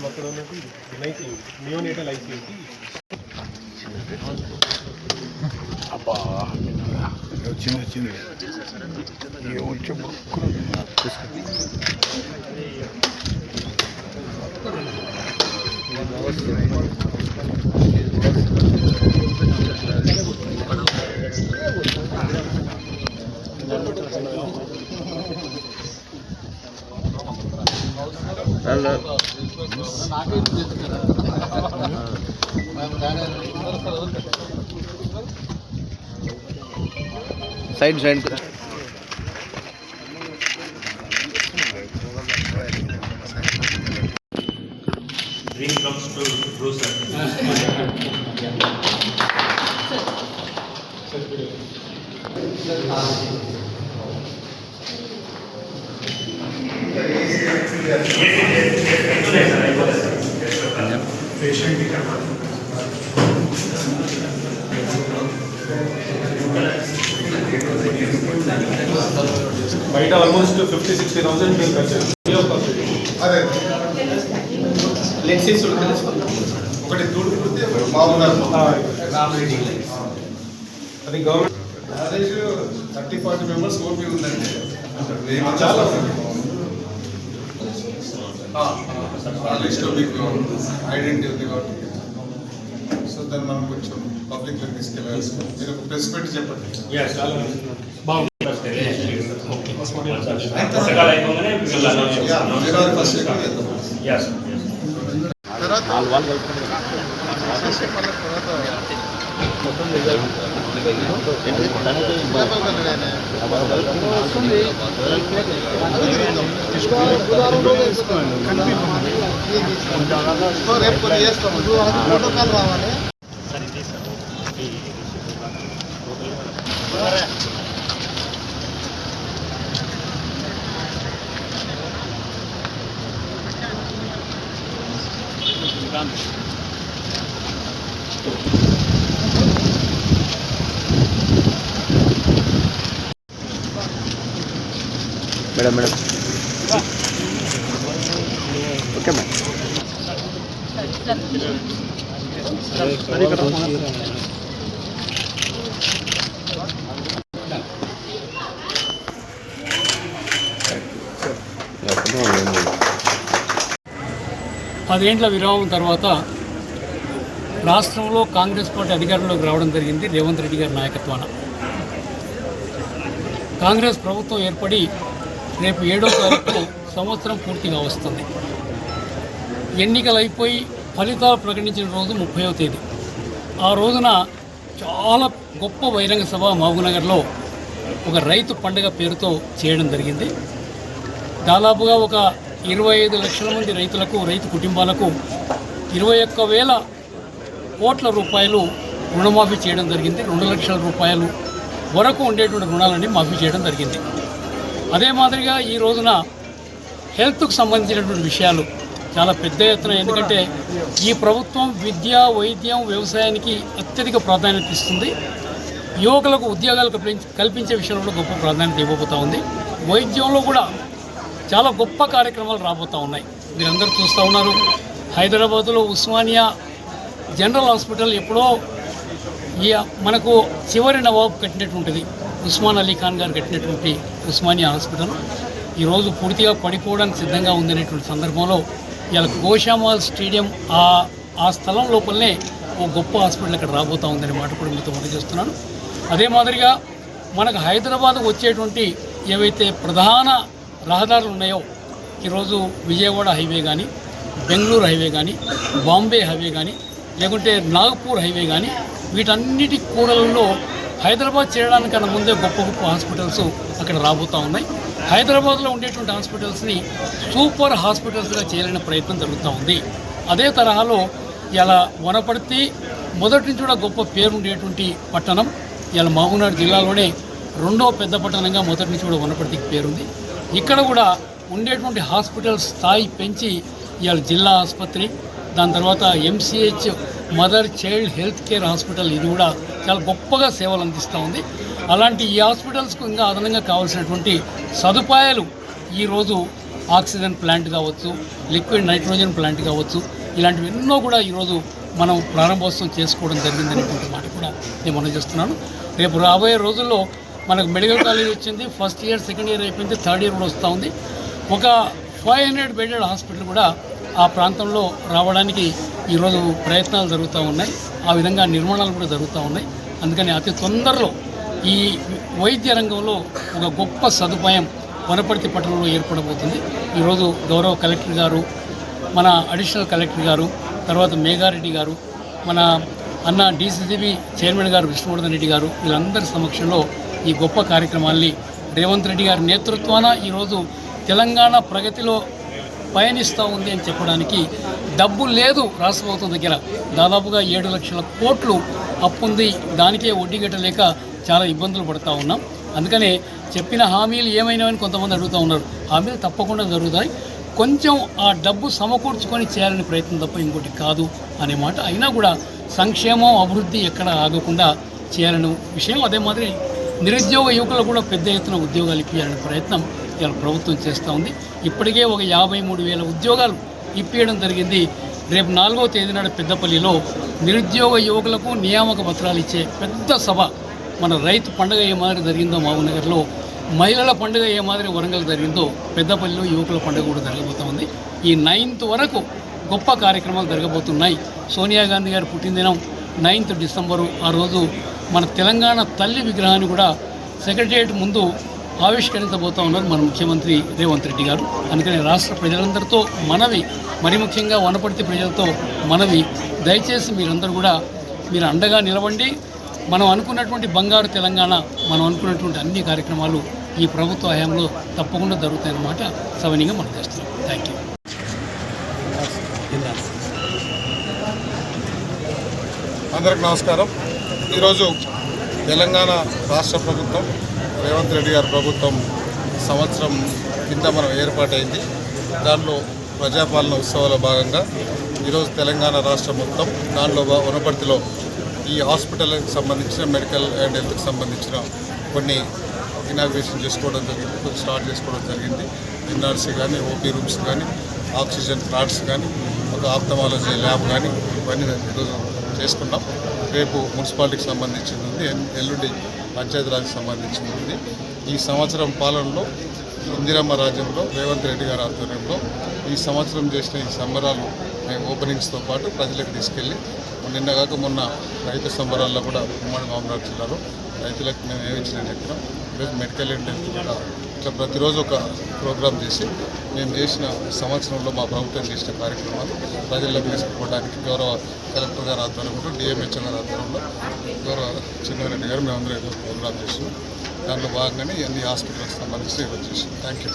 అక్కడ ఉన్నట్టు నియోనేటల్ ఐసీయూకి అబ్బా వచ్చింది వచ్చి side dream comes to true, sir. బయట ఆల్మోస్ట్ 50-60,000 బిల్ ఖర్చు. అదే లెక్సీస్ ఒకటి దూడుకుంటే బాగున్నారు. అది గవర్నమెంట్ యావరేజ్ 30-40 మెంబర్స్ ఓపీ ఉందండి. చాలా లిస్ట్లో మీకు ఐడెంటిటీ ఉంది కాబట్టి సో దాన్ని మనం కొంచెం పబ్లిక్లో తీసుకెళ్ళాలి. మీరు ఒక ప్రెస్ పెట్టి చెప్పండి. రేపు చేస్తాము రావాలి. Madam okay madam. పదేండ్ల విరామం తర్వాత రాష్ట్రంలో కాంగ్రెస్ పార్టీ అధికారంలోకి రావడం జరిగింది. రేవంత్ రెడ్డి గారి నాయకత్వాన కాంగ్రెస్ ప్రభుత్వం ఏర్పడి రేపు 7వ తారీఖు సంవత్సరం పూర్తిగా వస్తుంది. ఎన్నికలు అయిపోయి ఫలితాలు ప్రకటించిన రోజు 30వ తేదీ. ఆ రోజున చాలా గొప్ప బహిరంగ సభ మహబూబ్నగర్లో ఒక రైతు పండుగ పేరుతో చేయడం జరిగింది. దాదాపుగా ఒక 25 లక్షల మంది రైతులకు, రైతు కుటుంబాలకు 21,000 కోట్ల రూపాయలు రుణమాఫీ చేయడం జరిగింది. 2 లక్షల రూపాయలు వరకు ఉండేటువంటి రుణాలన్నీ మాఫీ చేయడం జరిగింది. అదే మాదిరిగా ఈ రోజున హెల్త్కు సంబంధించినటువంటి విషయాలు చాలా పెద్ద ఎత్తున, ఎందుకంటే ఈ ప్రభుత్వం విద్య, వైద్యం, వ్యవసాయానికి అత్యధిక ప్రాధాన్యత ఇస్తుంది. యువకులకు ఉద్యోగాలు కల్పించే విషయంలో గొప్ప ప్రాధాన్యత ఇవ్వబోతూ ఉంది. వైద్యంలో కూడా చాలా గొప్ప కార్యక్రమాలు రాబోతూ ఉన్నాయి. మీరందరూ చూస్తూ ఉన్నారు. హైదరాబాదులో ఉస్మానియా జనరల్ హాస్పిటల్ ఎప్పుడో మనకు చివరి నవాబు కట్టినటువంటిది, ఉస్మాన్ అలీ ఖాన్ గారు కట్టినటువంటి ఉస్మానియా హాస్పిటల్ ఈరోజు పూర్తిగా పడిపోవడానికి సిద్ధంగా ఉందనేటువంటి సందర్భంలో ఇలా గోషామాల్ స్టేడియం ఆ స్థలం లోపలనే ఓ గొప్ప హాస్పిటల్ ఇక్కడ రాబోతూ ఉందనే మాట కూడా మీతో తెలియజేస్తున్నాను. అదే మాదిరిగా మనకు హైదరాబాద్ వచ్చేటువంటి ఏవైతే ప్రధాన రహదారులు ఉన్నాయో, ఈరోజు విజయవాడ హైవే కానీ, బెంగళూరు హైవే కానీ, బాంబే హైవే కానీ, లేకుంటే నాగపూర్ హైవే కానీ, వీటన్నిటి కూడలలో హైదరాబాద్ చేయడానికన్నా ముందే గొప్ప గొప్ప హాస్పిటల్స్ అక్కడ రాబోతూ ఉన్నాయి. హైదరాబాద్లో ఉండేటువంటి హాస్పిటల్స్ని సూపర్ హాస్పిటల్స్గా చేయాలనే ప్రయత్నం జరుగుతూ ఉంది. అదే తరహాలో ఇలా వనపర్తి మొదటి నుంచి కూడా గొప్ప పేరు ఉండేటువంటి పట్టణం ఇలా మహబూబ్నగర్ జిల్లాలోనే రెండో పెద్ద పట్టణంగా మొదటి నుంచి కూడా వనపర్తికి పేరుంది. ఇక్కడ కూడా ఉండేటువంటి హాస్పిటల్ స్థాయి పెంచి ఇవాళ జిల్లా ఆసుపత్రి, దాని తర్వాత MCH mother child health care hospital ఇది కూడా చాలా గొప్పగా సేవలు అందిస్తూ ఉంది. అలాంటి ఈ హాస్పిటల్స్కు ఇంకా అదనంగా కావాల్సినటువంటి సదుపాయాలు ఈరోజు ఆక్సిజన్ ప్లాంట్ కావచ్చు, లిక్విడ్ నైట్రోజన్ ప్లాంట్ కావచ్చు, ఇలాంటివి ఎన్నో కూడా ఈరోజు మనం ప్రారంభోత్సవం చేసుకోవడం జరిగిందనేటువంటి మాట కూడా నేను మనం చేస్తున్నాను. రేపు రాబోయే రోజుల్లో మనకు మెడికల్ కాలేజ్ వచ్చింది, ఫస్ట్ ఇయర్ సెకండ్ ఇయర్ అయిపోయింది, థర్డ్ ఇయర్ కూడా వస్తూ ఉంది. ఒక 500 బెడెడ్ హాస్పిటల్ కూడా ఆ ప్రాంతంలో రావడానికి ఈరోజు ప్రయత్నాలు జరుగుతూ ఉన్నాయి. ఆ విధంగా నిర్మాణాలు కూడా జరుగుతూ ఉన్నాయి. అందుకని అతి తొందరలో ఈ వైద్య రంగంలో ఒక గొప్ప సదుపాయం వనపర్తి పట్టణంలో ఏర్పడబోతుంది. ఈరోజు గౌరవ కలెక్టర్ గారు, మన అడిషనల్ కలెక్టర్ గారు, తర్వాత మేఘారెడ్డి గారు, మన అన్న DCCB చైర్మన్ గారు విష్ణువర్ధన్ రెడ్డి గారు, వీళ్ళందరి సమక్షంలో ఈ గొప్ప కార్యక్రమాల్ని రేవంత్ రెడ్డి గారి నేతృత్వాన ఈరోజు తెలంగాణ ప్రగతిలో పయనిస్తూ ఉంది అని చెప్పడానికి డబ్బు లేదు. రాష్ట్ర ప్రభుత్వం దగ్గర దాదాపుగా 7 లక్షల కోట్లు అప్పు ఉంది. దానికే వడ్డీ కట్టలేక చాలా ఇబ్బందులు పడుతూ ఉన్నాం. అందుకనే చెప్పిన హామీలు ఏమైనావని కొంతమంది అడుగుతూ ఉన్నారు. హామీలు తప్పకుండా జరుగుతాయి. కొంచెం ఆ డబ్బు సమకూర్చుకొని చేయాలని ప్రయత్నం తప్ప ఇంకోటి కాదు అనే మాట. అయినా కూడా సంక్షేమం అభివృద్ధి ఎక్కడ ఆగకుండా చేయాలని విషయం. అదే మాదిరి నిరుద్యోగ యువకులు కూడా పెద్ద ఎత్తున ఉద్యోగాలు ఇప్పించాలనే ప్రయత్నం ఇవాళ ప్రభుత్వం చేస్తూ ఉంది. ఇప్పటికే ఒక 53,000 ఉద్యోగాలు ఇప్పించడం జరిగింది. రేపు 4వ తేదీ నాడు పెద్దపల్లిలో నిరుద్యోగ యువకులకు నియామక పత్రాలు ఇచ్చే పెద్ద సభ, మన రైతు పండుగ ఏ మాదిరి జరిగిందో మహబూబ్నగర్లో, మహిళల పండుగ ఏ మాదిరి వరంగల్ జరిగిందో పెద్దపల్లిలో యువకుల పండుగ కూడా జరగబోతూ ఉంది. ఈ 9th వరకు గొప్ప కార్యక్రమాలు జరగబోతున్నాయి. సోనియా గాంధీ గారి పుట్టినదినం 9th డిసెంబరు. ఆ రోజు మన తెలంగాణ తల్లి విగ్రహాన్ని కూడా సెక్రటేరియట్ ముందు ఆవిష్కరించబోతూ ఉన్నారు మన ముఖ్యమంత్రి రేవంత్ రెడ్డి గారు. అందుకని రాష్ట్ర ప్రజలందరితో మనవి, మరి ముఖ్యంగా వనపర్తి ప్రజలతో మనవి, దయచేసి మీరందరూ కూడా మీరు అండగా నిలవండి. మనం అనుకున్నటువంటి బంగారు తెలంగాణ, మనం అనుకున్నటువంటి అన్ని కార్యక్రమాలు ఈ ప్రభుత్వ హయాంలో తప్పకుండా జరుగుతాయన్నమాట సవనీయంగా మనం చేస్తున్నాం. Thank you. అందరికి నమస్కారం. ఈరోజు తెలంగాణ రాష్ట్ర ప్రభుత్వం, రేవంత్ రెడ్డి గారి ప్రభుత్వం సంవత్సరం కింద మనం ఏర్పాటైంది. దానిలో ప్రజాపాలన ఉత్సవాల భాగంగా ఈరోజు తెలంగాణ రాష్ట్రం మొత్తం, దానిలో వనపర్తిలో ఈ హాస్పిటల్కి సంబంధించిన మెడికల్ అండ్ హెల్త్కి సంబంధించిన కొన్ని ఇనాగ్రేషన్ చేసుకోవడం జరిగింది, కొన్ని స్టార్ట్ చేసుకోవడం జరిగింది. NRC కానీ, OP రూమ్స్ కానీ, ఆక్సిజన్ ప్లాంట్స్ కానీ, ఒక ఆప్థమాలజీ ల్యాబ్ కానీ, ఇవన్నీ ఈరోజు చేసుకున్నాం. రేపు మున్సిపాలిటీకి సంబంధించింది ఉంది, ఎల్లుండి పంచాయతీరాజ్కి సంబంధించింది ఉంది. ఈ సంవత్సరం పాలనలో ఇందిరమ్మ రాజ్యంలో రేవంత్ రెడ్డి గారి ఆధ్వర్యంలో ఈ సంవత్సరం చేసిన ఈ సంబరాలు మేము ఓపెనింగ్స్తో పాటు ప్రజలకు తీసుకెళ్ళి, నిన్నగాక మొన్న రైతు సంబరాల్లో కూడా ఉమ్మడి మహబూబ్నగర్ జిల్లాలో రైతులకు మేము ఏమిచ్చిన చెప్పినాం. ఈరోజు మెడికల్ అండ్ హెల్త్ కూడా ఇట్లా ప్రతిరోజు ఒక ప్రోగ్రాం చేసి మేము చేసిన సంవత్సరంలో మా ప్రభుత్వం చేసిన కార్యక్రమాలు ప్రజల్లోకి తీసుకుపోవడానికి గౌరవ కలెక్టర్ గారి ఆధ్వర్యంలో, DMHO గారి ఆధ్వర్యంలో, గౌరవ చిన్నారెడ్డి గారు మేమందరం ప్రోగ్రాం చేసినాం. దాంట్లో భాగంగానే అన్ని హాస్పిటల్కి సంబంధించి ఈరోజు చేసినాం. Thank you.